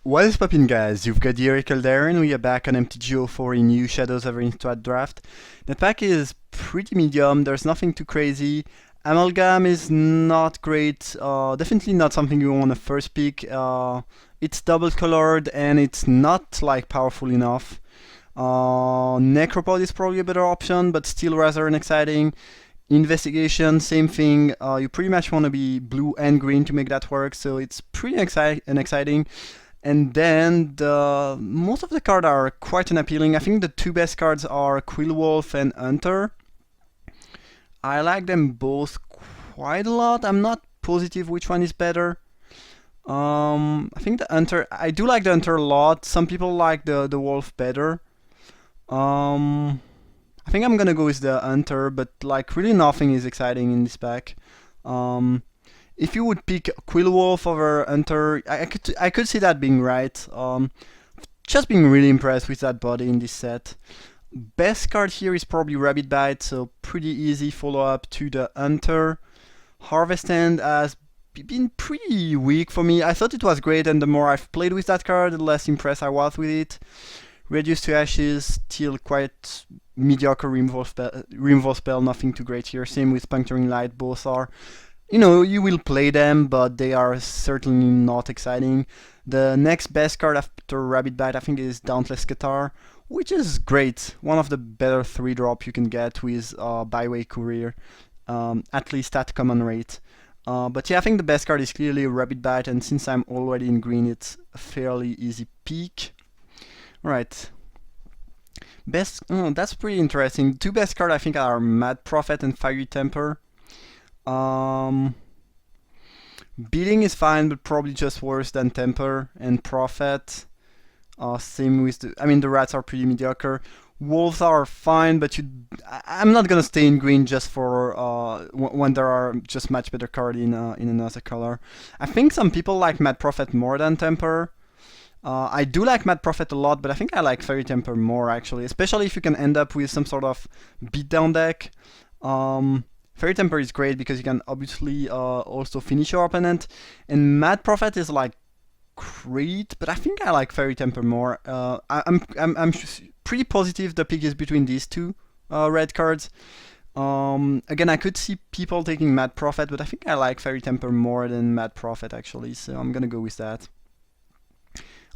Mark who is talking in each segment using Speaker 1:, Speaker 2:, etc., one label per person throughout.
Speaker 1: What is poppin', guys? You've got the Oracle there, and we are back on MTGO4 in new Shadows over Innistrad draft. The pack is pretty medium, there's nothing too crazy. Amalgam is not great, definitely not something you want to first pick. It's double colored and it's not like powerful enough. Necropod is probably a better option, but still rather unexciting. Investigation, same thing. You pretty much want to be blue and green to make that work, so it's pretty unexciting. And then most of the cards are quite unappealing. I think the two best cards are Quillwolf and Hunter. I like them both quite a lot. I'm not positive which one is better. I think the Hunter. I do like the Hunter a lot. Some people like the Wolf better. I think I'm gonna go with the Hunter, but like really nothing is exciting in this pack. If you would pick Quillwolf over Hunter, I could see that being right. Just being really impressed with that body in this set. Best card here is probably Rabbit Bite, so pretty easy follow up to the Hunter. Harvest End has been pretty weak for me. I thought it was great, and the more I've played with that card, the less impressed I was with it. Reduce to Ashes, still quite mediocre removal spell, nothing too great here. Same with Puncturing Light, both are, you will play them, but they are certainly not exciting. The next best card after Rabbit Bite, I think, is Dauntless Catar, which is great. One of the better 3-drop you can get with Byway Courier, at least at common rate. But yeah, I think the best card is clearly Rabbit Bite, and since I'm already in green, it's a fairly easy pick. Right. Best, that's pretty interesting. Two best cards I think are Mad Prophet and Fiery Temper. Beating is fine, but probably just worse than Temper and Prophet. Same with the rats are pretty mediocre. Wolves are fine, but I'm not gonna stay in green just for when there are just much better cards in another color. I think some people like Mad Prophet more than Temper. I do like Mad Prophet a lot, but I think I like Fairy Temper more actually, especially if you can end up with some sort of beatdown deck. Fairy Temper is great because you can obviously also finish your opponent, and Mad Prophet is like great, but I think I like Fairy Temper more. I'm pretty positive the pick is between these two red cards. Again, I could see people taking Mad Prophet, but I think I like Fairy Temper more than Mad Prophet actually, so I'm gonna go with that.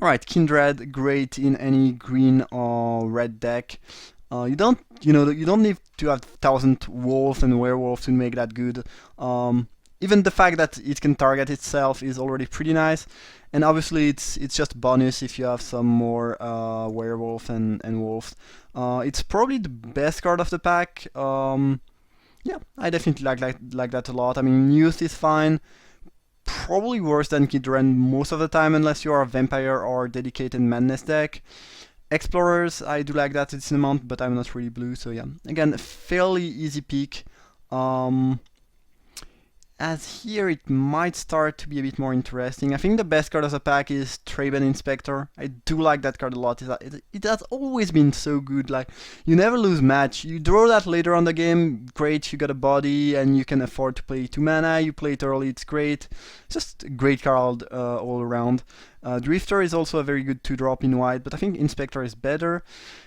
Speaker 1: Alright, Kindred, great in any green or red deck. You don't need to have 1,000 wolves and werewolves to make that good. Even the fact that it can target itself is already pretty nice, and obviously it's just bonus if you have some more werewolf and wolves. It's probably the best card of the pack. Yeah, I definitely like that a lot. I mean, Youth is fine. Probably worse than Kindred most of the time, unless you are a vampire or dedicated madness deck. Explorers, I do like that it's an amount, but I'm not really blue, so yeah. Again, a fairly easy pick. As here it might start to be a bit more interesting. I think the best card of the pack is Traben Inspector. I do like that card a lot. It has always been so good. Like, you never lose match. You draw that later on the game, great, you got a body and you can afford to play 2 mana, you play it early, it's great. Just a great card all around. Drifter is also a very good 2-drop in white, but I think Inspector is better.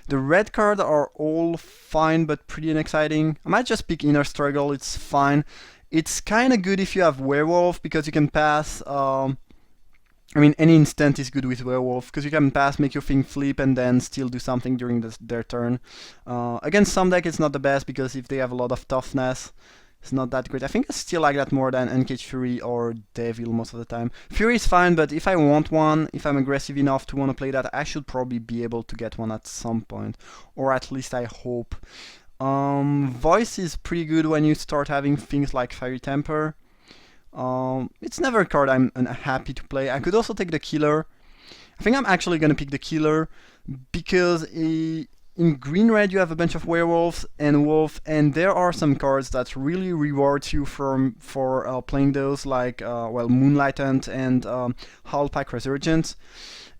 Speaker 1: The red cards are all fine but pretty unexciting. I might just pick Inner Struggle, it's fine. It's kind of good if you have Werewolf, because you can pass, any instant is good with Werewolf, because you can pass, make your thing flip, and then still do something during their turn. Against some deck it's not the best, because if they have a lot of toughness, it's not that great. I think I still like that more than Uncaged Fury or Devil most of the time. Fury is fine, but if I want one, if I'm aggressive enough to want to play that, I should probably be able to get one at some point, or at least I hope. Voice is pretty good when you start having things like Fiery Temper. It's never a card I'm happy to play. I could also take the Killer. I think I'm actually gonna pick the Killer because in green-red you have a bunch of werewolves and wolf, and there are some cards that really reward you for playing those, like Moonlight Hunt and Howlpack Resurgence.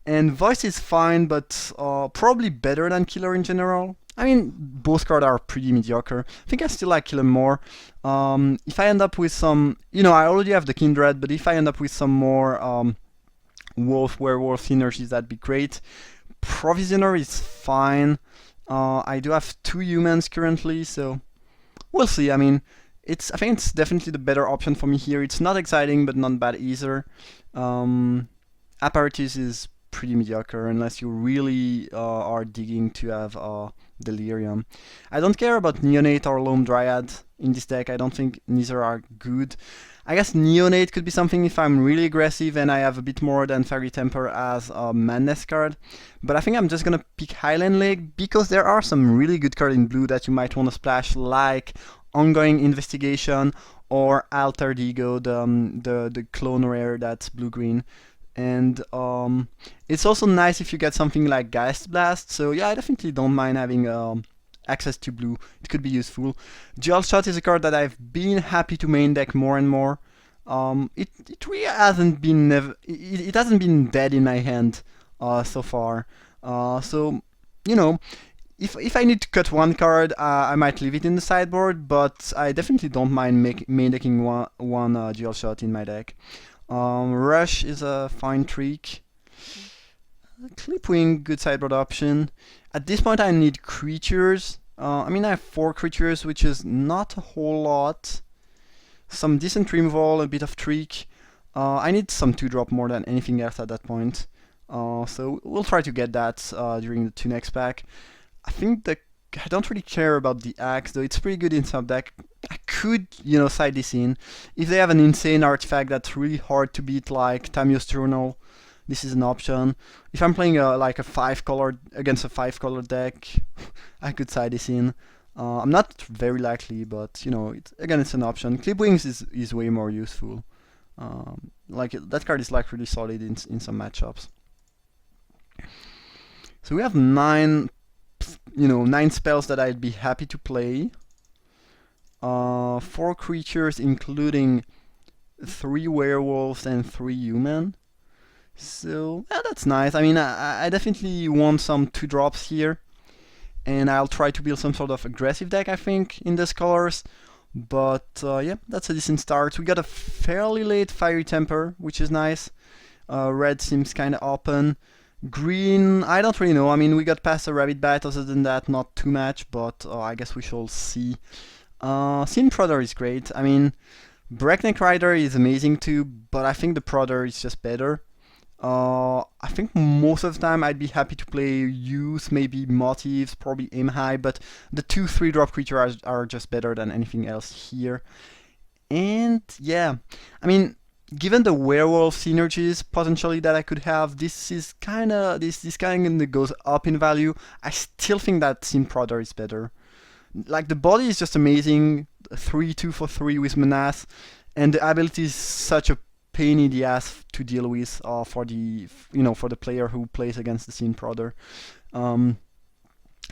Speaker 1: And Voice is fine, but probably better than Killer in general. I mean, both cards are pretty mediocre. I think I still like Killer more. If I end up with some, I already have the Kindred, but if I end up with some more wolf werewolf synergies, that'd be great. Provisioner is fine. I do have 2 humans currently, so we'll see. I mean, I think it's definitely the better option for me here. It's not exciting, but not bad either. Apparatus is pretty mediocre unless you really are digging to have Delirium. I don't care about Neonate or Loam Dryad in this deck. I don't think neither are good. I guess Neonate could be something if I'm really aggressive and I have a bit more than Fairy Temper as a Madness card. But I think I'm just gonna pick Highland Lake because there are some really good cards in blue that you might want to splash, like Ongoing Investigation or Altered Ego, the clone rare that's blue-green. And it's also nice if you get something like Geist Blast. So yeah, I definitely don't mind having access to blue. It could be useful. Dual Shot is a card that I've been happy to main deck more and more. It really hasn't been it hasn't been dead in my hand so far. So you know, if I need to cut one card, I might leave it in the sideboard, but I definitely don't mind main decking one Dual Shot in my deck. Rush is a fine trick. Clipwing, good sideboard option. At this point I need creatures. I mean, I have 4 creatures, which is not a whole lot. Some decent removal, a bit of trick. I need some 2-drop more than anything else at that point. So we'll try to get that during the 2 next pack. I think I don't really care about the axe, though it's pretty good in some deck. I could, side this in. If they have an insane artifact that's really hard to beat, like Tamiyo's Journal, this is an option. If I'm playing like a 5-color against a 5-color deck, I could side this in. I'm not very likely, but again, it's an option. Clipwings is way more useful. Like that card is like really solid in some matchups. So we have 9 spells that I'd be happy to play. 4 creatures, including 3 werewolves and 3 human. So yeah, that's nice. I mean, I definitely want some 2-drops here, and I'll try to build some sort of aggressive deck, I think, in these colors. But yeah, that's a decent start. We got a fairly late Fiery Temper, which is nice. Red seems kind of open. Green, I don't really know. I mean, we got past a Rabbit Bite. Other than that, not too much, but I guess we shall see. Sin Prodder is great. I mean, Breakneck Rider is amazing too, but I think the Prodder is just better. I think most of the time I'd be happy to play Youth, maybe Motifs, probably Aim High, but the 2 3-drop creatures are just better than anything else here. And yeah, I mean, given the werewolf synergies potentially that I could have, this is kind of this kind of goes up in value. I still think that Sin Prodder is better. Like, the body is just amazing, 3/2 for 3 with Menace, and the ability is such a pain in the ass to deal with for the player who plays against the Sin Prodder.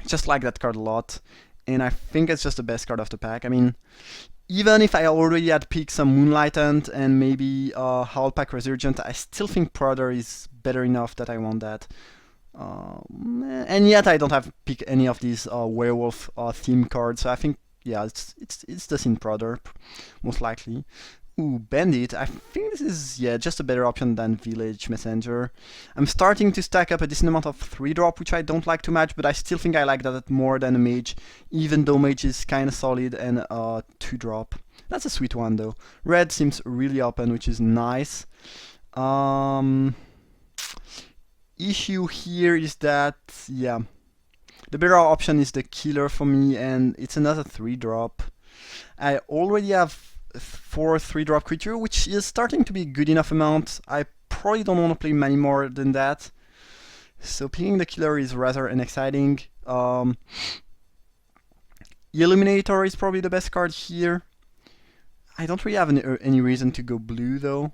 Speaker 1: Just like that card a lot, and I think it's just the best card of the pack. I mean, even if I already had picked some Moonlightened and maybe Howlpack Resurgent, I still think Prodder is better enough that I want that. And yet I don't have picked any of these werewolf theme cards, so I think, yeah, it's the Sin Prodder, most likely. Ooh, Bandit. I think this is, yeah, just a better option than Village Messenger. I'm starting to stack up a decent amount of 3-drop, which I don't like too much, but I still think I like that more than a Mage, even though Mage is kind of solid and 2-drop. That's a sweet one, though. Red seems really open, which is nice. Issue here is that, yeah, the better option is the Killer for me, and it's another 3-drop. I already have 4 3-drop creature, which is starting to be a good enough amount. I probably don't want to play many more than that. So picking the Killer is rather unexciting. Illuminator is probably the best card here. I don't really have any reason to go blue, though.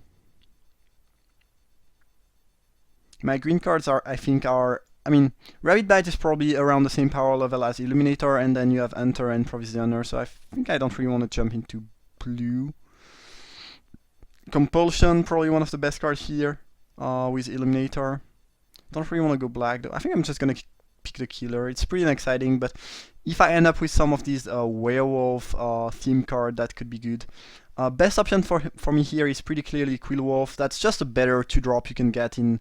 Speaker 1: My green cards I mean, Rabbit Bite is probably around the same power level as Illuminator, and then you have Hunter and Provisioner, so I think I don't really want to jump into blue. Compulsion, probably one of the best cards here with Illuminator. Don't really want to go black, though. I think I'm just going to pick the Killer. It's pretty exciting, but if I end up with some of these werewolf theme card, that could be good. Best option for me here is pretty clearly Quill Wolf. That's just a better 2-drop you can get in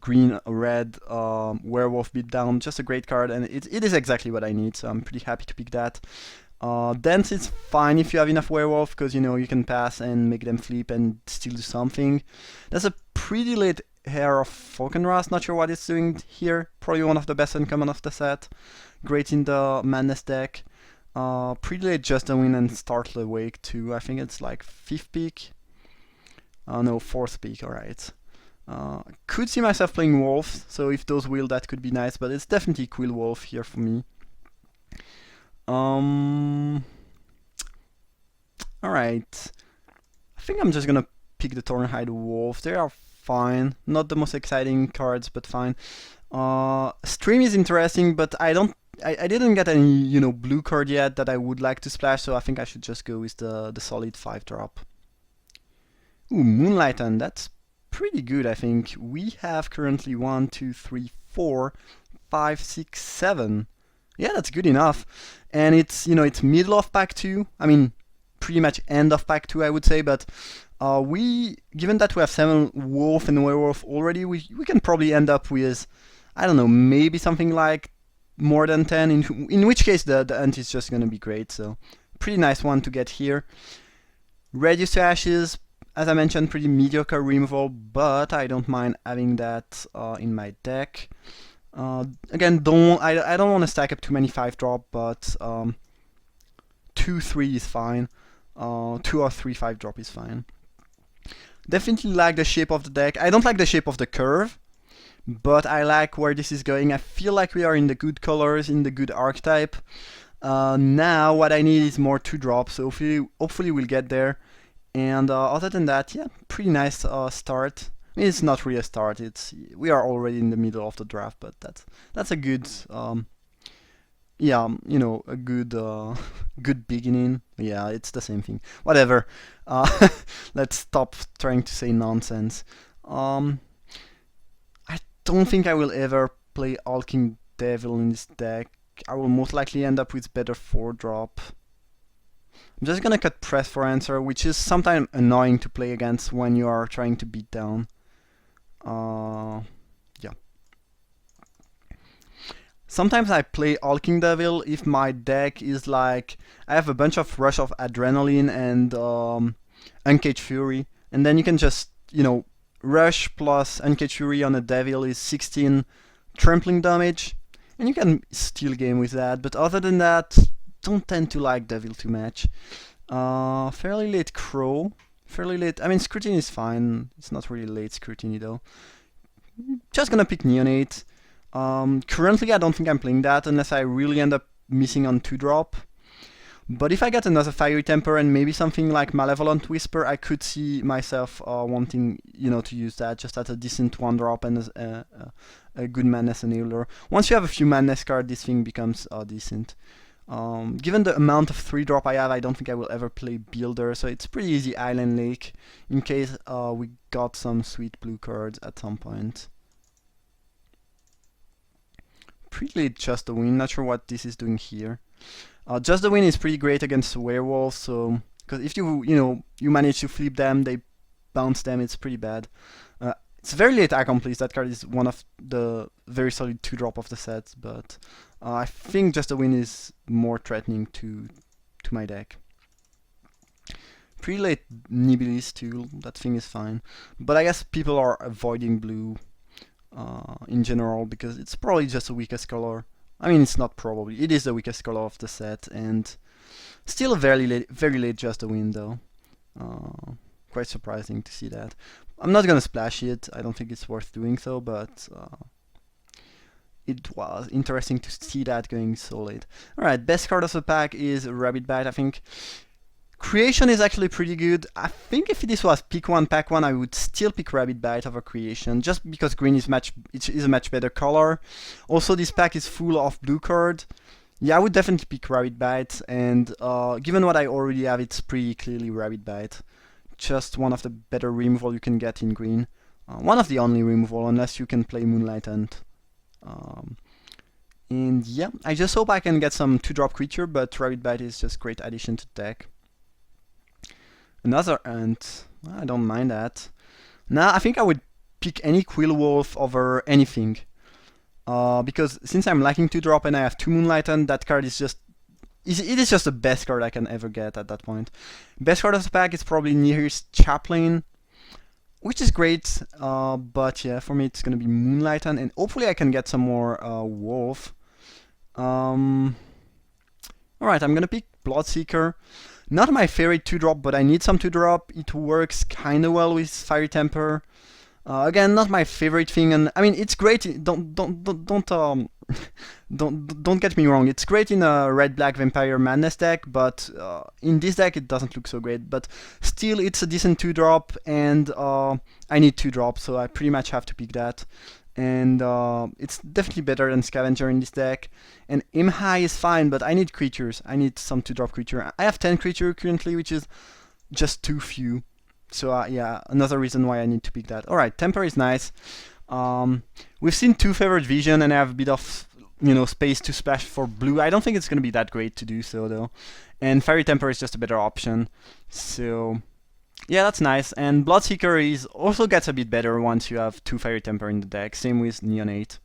Speaker 1: green, red, Werewolf Beatdown. Just a great card, and it is exactly what I need, so I'm pretty happy to pick that. Dance is fine if you have enough Werewolf, because you can pass and make them flip and still do something. That's a pretty late Hair of Falkenrath, not sure what it's doing here. Probably one of the best uncommon of the set. Great in the Madness deck. Pretty late Just a Win and Startle Awake too. I think it's like 5th pick. No, 4th pick, alright. Could see myself playing Wolf, so if those wheel that could be nice, but it's definitely Quill Wolf here for me. Alright. I think I'm just gonna pick the Tornhide Wolf. They are fine. Not the most exciting cards, but fine. Stream is interesting, but I didn't get any, blue card yet that I would like to splash, so I think I should just go with the solid 5-drop. Ooh, Moonlighten, that's pretty good, I think. We have currently 1, 2, 3, 4, 5, 6, 7. Yeah, that's good enough. And it's, it's middle of pack 2. I mean, pretty much end of pack 2, I would say, but given that we have 7 Wolf and Werewolf already, we can probably end up with, I don't know, maybe something like more than 10, in which case the Hunt is just gonna be great, so pretty nice one to get here. Reduce to Ashes, as I mentioned, pretty mediocre removal, but I don't mind having that in my deck. Again, I don't want to stack up too many 5-drop, but 2, 3 is fine. 2 or 3 5-drop is fine. Definitely like the shape of the deck. I don't like the shape of the curve, but I like where this is going. I feel like we are in the good colors, in the good archetype. Now what I need is more 2-drop, so hopefully we'll get there. And other than that, yeah, pretty nice start. I mean, it's not really a start. We are already in the middle of the draft, but that's a good, yeah, a good good beginning. Yeah, it's the same thing. Whatever. Let's stop trying to say nonsense. I don't think I will ever play Hulking Devil in this deck. I will most likely end up with better 4-drop. I'm just gonna cut Press for Answer, which is sometimes annoying to play against when you are trying to beat down. Yeah. Sometimes I play Hulking Devil if my deck is like, I have a bunch of Rush of Adrenaline and Uncaged Fury, and then you can just, Rush plus Uncaged Fury on a Devil is 16 trampling damage, and you can steal game with that, but other than that, don't tend to like Devil too much. Fairly late Crow. Fairly late. I mean, Scrutiny is fine. It's not really late Scrutiny though. Just gonna pick Neonate. Currently, I don't think I'm playing that unless I really end up missing on 2-drop. But if I get another Fiery Temper and maybe something like Malevolent Whisper, I could see myself wanting, to use that just as a decent 1-drop and as a good Madness Enabler. Once you have a few Madness cards, this thing becomes decent. Given the amount of 3-drop I have, I don't think I will ever play Builder, so it's pretty easy Island Lake in case we got some sweet blue cards at some point. Pretty late Just a Win, not sure what this is doing here. Just a Win is pretty great against Werewolves, so because if you manage to flip them, they bounce them, it's pretty bad. It's very late Accomplice. That card is one of the very solid 2-drop of the set, but I think Just a Win is more threatening to my deck. Pretty late Nibilis too, that thing is fine. But I guess people are avoiding blue in general because it's probably just the weakest color. I mean, it's not probably, it is the weakest color of the set, and still very late Just a Win though. Quite surprising to see that. I'm not gonna splash it, I don't think it's worth doing so, but it was interesting to see that going so late. Alright, best card of the pack is Rabbit Bite, I think. Creation is actually pretty good. I think if this was pick 1, pack 1, I would still pick Rabbit Bite over Creation, just because green is a much better color. Also, this pack is full of blue card. Yeah, I would definitely pick Rabbit Bite, and given what I already have, it's pretty clearly Rabbit Bite. Just one of the better removal you can get in green. One of the only removal, unless you can play Moonlight Hunt. And yeah, I just hope I can get some 2-drop creature, but Rabbit Bite is just great addition to the deck. Another Ant, I don't mind that. Now I think I would pick any Quill Wolf over anything. Because since I'm lacking 2-drop and I have 2 Moonlight Ant, that card is just... it is just the best card I can ever get at that point. Best card of the pack is probably Nearest Chaplain, which is great, but yeah, for me it's gonna be Moonlight Ant, and hopefully I can get some more Wolf. Alright, I'm gonna pick Bloodseeker. Not my favorite 2-drop, but I need some 2-drop. It works kinda well with Fiery Temper. Again, not my favorite thing, and I mean it's great. Don't get me wrong. It's great in a Red-Black Vampire Madness deck, but in this deck it doesn't look so great. But still, it's a decent 2-drop, and I need 2-drop, so I pretty much have to pick that. And it's definitely better than Scavenger in this deck. And Aim High is fine, but I need creatures. I need some 2-drop creature. I have 10 creature currently, which is just too few. So yeah, another reason why I need to pick that. Alright, Temper is nice. We've seen 2 Favored Vision, and I have a bit of, space to splash for blue. I don't think it's going to be that great to do so, though. And Fiery Temper is just a better option. So yeah, that's nice. And Bloodseeker also gets a bit better once you have 2 Fiery Temper in the deck. Same with Neonate.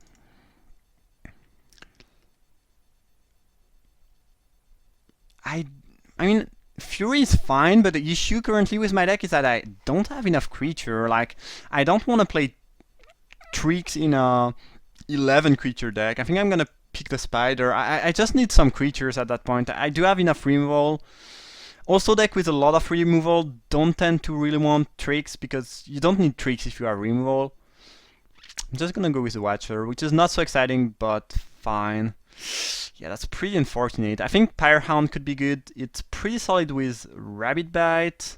Speaker 1: I mean, Fury is fine, but the issue currently with my deck is that I don't have enough creature. Like, I don't want to play tricks in a 11 creature deck. I think I'm gonna pick the Spider. I just need some creatures at that point. I do have enough removal. Also, deck with a lot of removal don't tend to really want tricks, because you don't need tricks if you have removal. I'm just gonna go with the Watcher, which is not so exciting, but fine. Yeah, that's pretty unfortunate. I think Pyrehound could be good. It's pretty solid with Rabbit Bite.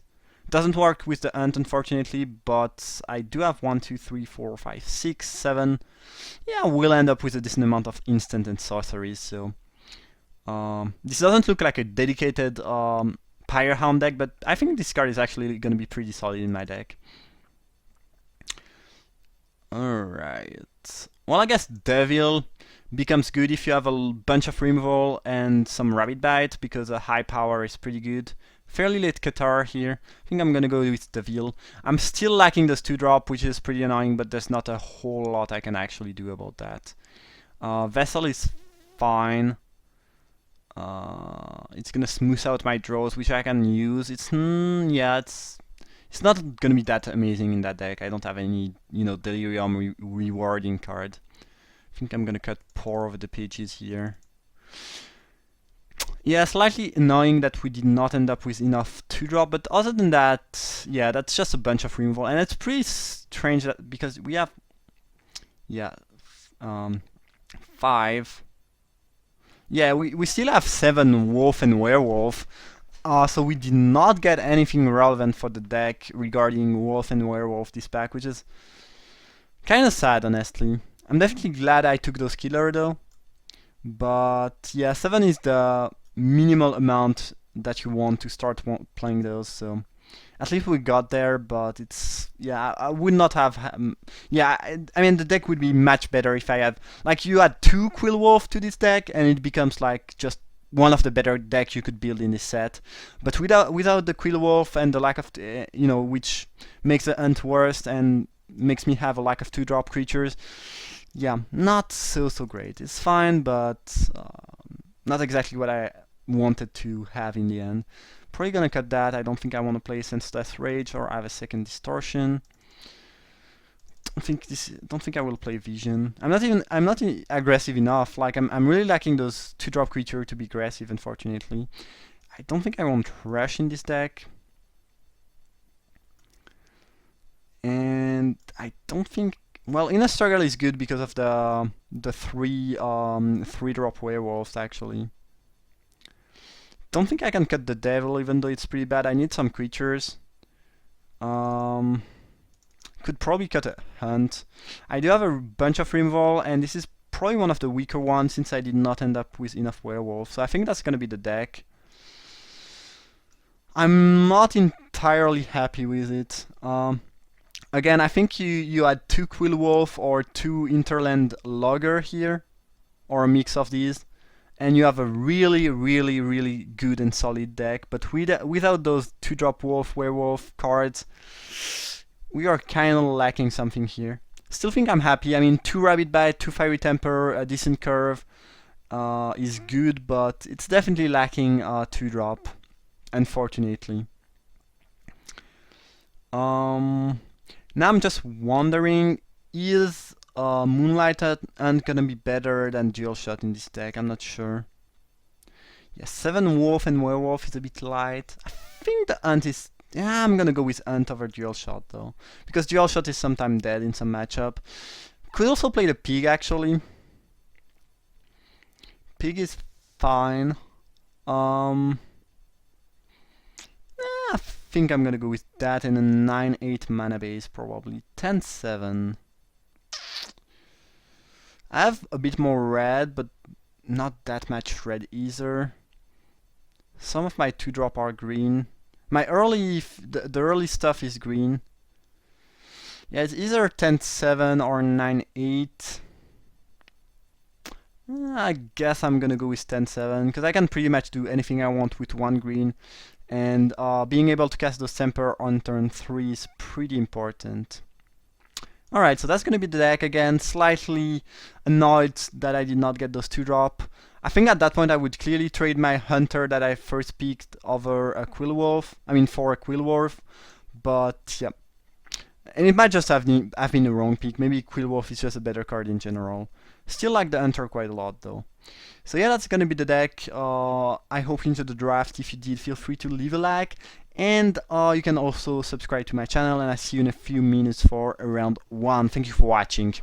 Speaker 1: Doesn't work with the Hunt, unfortunately, but I do have 1, 2, 3, 4, 5, 6, 7. Yeah, we'll end up with a decent amount of instant and sorceries, so... this doesn't look like a dedicated Pyrehound deck, but I think this card is actually going to be pretty solid in my deck. Alright. Well, I guess Devil becomes good if you have a bunch of removal and some Rabbit Bite, because a high power is pretty good. Fairly late Qatar here. I think I'm gonna go with Devil. I'm still lacking this 2-drop, which is pretty annoying, but there's not a whole lot I can actually do about that. Vessel is fine. It's gonna smooth out my draws, which I can use. It's not gonna be that amazing in that deck. I don't have any, Delirium rewarding card. I think I'm gonna cut Pour over the pages here. Yeah, slightly annoying that we did not end up with enough 2-drop, but other than that, yeah, that's just a bunch of removal, and it's pretty strange that because we have, 5. Yeah, we still have 7 Wolf and Werewolf, so we did not get anything relevant for the deck regarding Wolf and Werewolf this pack, which is kind of sad, honestly. I'm definitely glad I took those killer though, but yeah, 7 is the minimal amount that you want to start playing those, so at least we got there, but it's, yeah, I would not have, I mean, the deck would be much better if I had, like, you add 2 Quill Wolf to this deck, and it becomes, like, just one of the better decks you could build in this set. But without the Quill Wolf and the lack of, which makes the Hunt worse and makes me have a lack of 2-drop creatures, yeah, not so great. It's fine, but not exactly what I wanted to have in the end. Probably gonna cut that. I don't think I want to play Senseless Rage or have a second Distortion. Don't think I will play Vision. I'm not aggressive enough. Like I'm really lacking those 2-drop creature to be aggressive, unfortunately. I don't think I want Rush in this deck. And I don't think, well, Innistrad is good because of the 3-drop werewolves actually. Don't think I can cut the Devil, even though it's pretty bad. I need some creatures. Could probably cut a Hunt. I do have a bunch of removal, and this is probably one of the weaker ones since I did not end up with enough werewolves. So I think that's gonna be the deck. I'm not entirely happy with it. Again, I think you had 2 Quill Wolf or 2 Interland Logger here. or a mix of these, and you have a really, really, really good and solid deck. But without those 2-drop wolf, werewolf cards, we are kind of lacking something here. Still think I'm happy. I mean, 2 Rabbit Bite, 2 Fiery Temper, a decent curve is good, but it's definitely lacking 2-drop, unfortunately. Now I'm just wondering, is Moonlight Hunt gonna be better than Dual Shot in this deck? I'm not sure. Yeah, 7 Wolf and Werewolf is a bit light. I think the Hunt is... Yeah, I'm gonna go with Hunt over Dual Shot though, because Dual Shot is sometimes dead in some matchup. Could also play the Pig actually. Pig is fine. I think I'm gonna go with that and a 9-8 mana base probably. 10-7. I have a bit more red, but not that much red either. Some of my 2-drop are green. My early, the early stuff is green. Yeah, it's either 10-7 or 9-8. I guess I'm gonna go with 10-7, because I can pretty much do anything I want with 1 green. And being able to cast those Temper on turn 3 is pretty important. Alright, so that's gonna be the deck again. Slightly annoyed that I did not get those 2-drop. I think at that point I would clearly trade my Hunter that I first picked over a Quillwolf. I mean, for a Quillwolf. But yeah. And it might just have been the wrong pick. Maybe Quillwolf is just a better card in general. Still like the Hunter quite a lot though. So yeah, that's gonna be the deck. I hope you enjoyed the draft. If you did, feel free to leave a like. And you can also subscribe to my channel, and I see you in a few minutes for round 1. Thank you for watching.